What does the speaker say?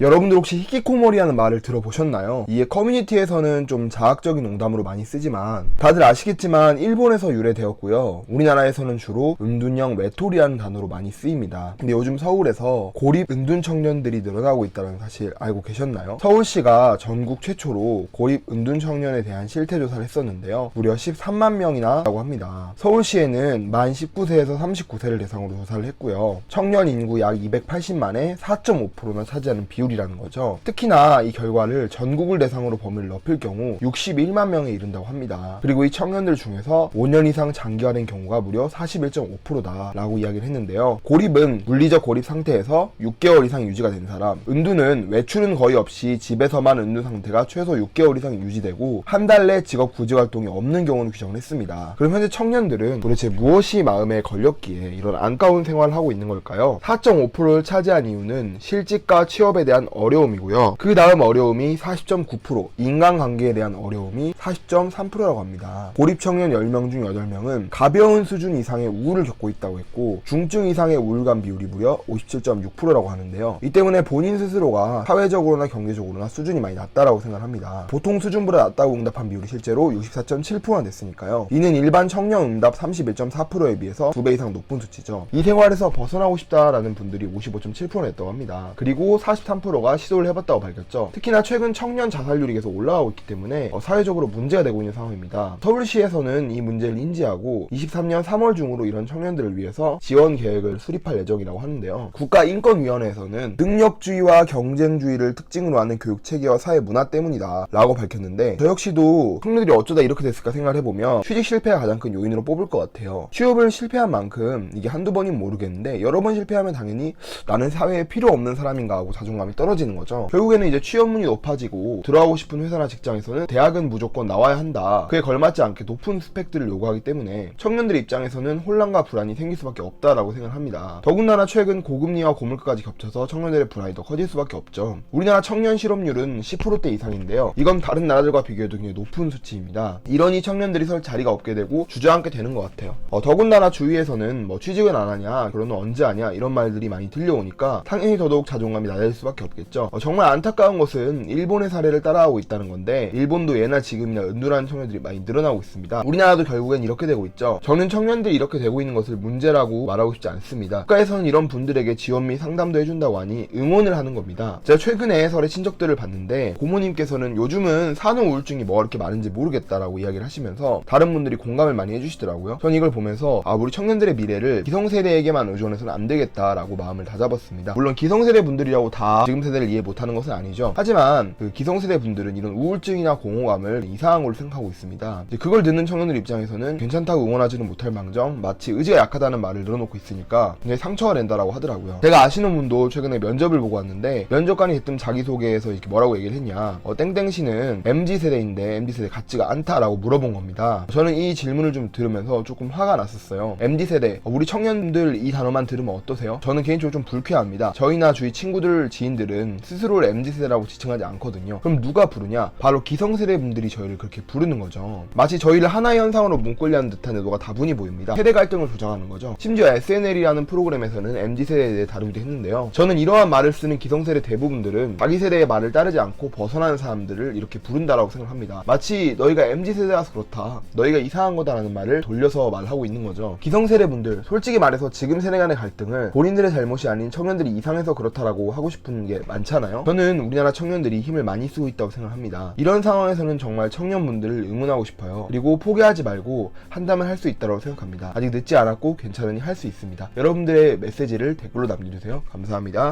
여러분들 혹시 히키코모리라는 말을 들어보셨나요? 이게 커뮤니티에서는 좀 자학적인 농담으로 많이 쓰지만 다들 아시겠지만 일본에서 유래되었고요. 우리나라에서는 주로 은둔형 외톨이라는 단어로 많이 쓰입니다. 근데 요즘 서울에서 고립 은둔 청년들이 늘어나고 있다는 사실 알고 계셨나요? 서울시가 전국 최초로 고립 은둔 청년에 대한 실태조사를 했었는데요. 무려 13만 명이나 라고 합니다. 서울시에는 만 19세에서 39세를 대상으로 조사를 했고요. 청년 인구 약 280만에 4.5%나 차지하는 비율이라는 거죠. 특히나 이 결과를 전국을 대상으로 범위를 넓힐 경우 61만 명에 이른다고 합니다. 그리고 이 청년들 중에서 5년 이상 장기화된 경우가 무려 41.5%다 라고 이야기를 했는데요. 고립은 물리적 고립 상태에서 6개월 이상 유지가 된 사람, 은둔은 외출은 거의 없이 집에서만 은둔 상태가 최소 6개월 이상 유지되고 한 달 내 직업 구직 활동이 없는 경우는 규정을 했습니다. 그럼 현재 청년들은 도대체 무엇이 마음에 걸렸기에 이런 안타까운 생활을 하고 있는 걸까요? 4.5%를 차지한 이유는 실직과 취업에 대한 어려움이고요. 그 다음 어려움이 40.9%, 인간관계에 대한 어려움이 40.3%라고 합니다. 고립 청년 10명 중 8명은 가벼운 수준 이상의 우울을 겪고 있다고 했고 중증 이상의 우울감 비율이 무려 57.6%라고 하는데요. 이 때문에 본인 스스로가 사회적으로나 경제적으로나 수준이 많이 낮다라고 생각합니다. 보통 수준보다 낮다고 응답한 비율이 실제로 64.7%나 됐으니까요. 이는 일반 청년 응답 31.4%에 비해서 2배 이상 높은 수치죠. 이 생활에서 벗어나고 싶다라는 분들이 55.7%나 됐다고 합니다. 그리고 43%가 시도를 해봤다고 밝혔죠. 특히나 최근 청년 자살률이 계속 올라가고 있기 때문에 사회적으로 문제가 되고 있는 상황입니다. 서울시에서는 이 문제를 인지하고 23년 3월 중으로 이런 청년들을 위해서 지원 계획을 수립할 예정이라고 하는데요. 국가인권위원회에서는 능력주의와 경쟁주의를 특징으로 하는 교육체계와 사회 문화 때문이다 라고 밝혔는데 저 역시도 청년들이 어쩌다 이렇게 됐을까 생각을 해보면 취직 실패가 가장 큰 요인으로 뽑을 것 같아요. 취업을 실패한 만큼 이게 한두 번이면 모르겠는데 여러 번 실패하면 당연히 나는 사회에 필요 없는 사람인가 하고 자존감이 떨어지는 거죠. 결국에는 이제 취업문이 높아지고 들어가고 싶은 회사나 직장에서는 대학은 무조건 나와야 한다. 그에 걸맞지 않게 높은 스펙들을 요구하기 때문에 청년들 입장에서는 혼란과 불안이 생길 수밖에 없다라고 생각합니다. 더군다나 최근 고금리와 고물가까지 겹쳐서 청년들의 불안이 더 커질 수밖에 없죠. 우리나라 청년 실업률은 10%대 이상인데요. 이건 다른 나라들과 비교해도 굉장히 높은 수치입니다. 이러니 청년들이 설 자리가 없게 되고 주저앉게 되는 것 같아요. 더군다나 주위에서는 취직은 안 하냐, 그러면 언제 하냐 이런 말들이 많이 들려오니까 당연히 더더욱 자존감이 낮아질 수밖에 없겠죠. 정말 안타까운 것은 일본의 사례를 따라하고 있다는 건데 일본도 예나 지금이나 은둔한 청년들이 많이 늘어나고 있습니다. 우리나라도 결국엔 이렇게 되고 있죠. 저는 청년들이 이렇게 되고 있는 것을 문제라고 말하고 싶지 않습니다. 국가에서는 이런 분들에게 지원 및 상담도 해준다고 하니 응원을 하는 겁니다. 제가 최근에 설에 친척들을 봤는데 고모님께서는 요즘은 산후 우울증이 뭐가 이렇게 많은지 모르겠다라고 이야기를 하시면서 다른 분들이 공감을 많이 해주시더라고요. 전 이걸 보면서 우리 청년들의 미래를 기성세대에게만 의존해서는 안 되겠다라고 마음을 다잡았습니다. 물론 기성세대 분들이라고 다 지금 세대를 이해 못하는 것은 아니죠. 하지만 그 기성세대 분들은 이런 우울증이나 공허감을 이상한 걸로 생각하고 있습니다. 그걸 듣는 청년들 입장에서는 괜찮다고 응원하지는 못할 망정 마치 의지가 약하다는 말을 늘어놓고 있으니까 굉장히 상처가 된다라고 하더라고요. 제가 아시는 분도 최근에 면접을 보고 왔는데 면접관이 대뜸 자기소개에서 이렇게 뭐라고 얘기를 했냐, 땡땡씨는 MZ세대인데 MZ세대 같지가 않다라고 물어본 겁니다. 저는 이 질문을 좀 들으면서 조금 화가 났었어요. MZ세대, 우리 청년들 이 단어만 들으면 어떠세요? 저는 개인적으로 좀 불쾌합니다. 저희나 주위 친구들, 지인들은 스스로를 MZ세대라고 지칭하지 않거든요. 그럼 누가 부르냐? 바로 기성세대 분들이 저희를 그렇게 부르는 거죠. 마치 저희를 하나의 현상으로 묶으려는 듯한 의도가 다분히 보입니다. 세대 갈등을 조장하는 거죠. 심지어 SNL이라는 프로그램에서는 MZ세대에 대해 다루기도 했는데요. 저는 이러한 말을 쓰는 기성세대 대부분들은 자기 세대의 말을 따르지 않고 벗어나는 사람들을 이렇게 부른다라고 생각합니다. 마치 너희가 MZ세대라서 그렇다, 너희가 이상한 거다라는 말을 돌려서 말하고 있는 거죠. 기성세대 분들, 솔직히 말해서 지금 세대 간의 갈등을 본인들의 잘못이 아닌 청년들이 이상해서 그렇다라고 하고 싶은 게 많잖아요. 저는 우리나라 청년들이 힘을 많이 쓰고 있다고 생각합니다. 이런 상황에서는 정말 청년분들을 응원하고 싶어요. 그리고 포기하지 말고 한다면 할 수 있다고 생각합니다. 아직 늦지 않았고 괜찮으니 할 수 있습니다. 여러분들의 메시지를 댓글로 남겨주세요. 감사합니다.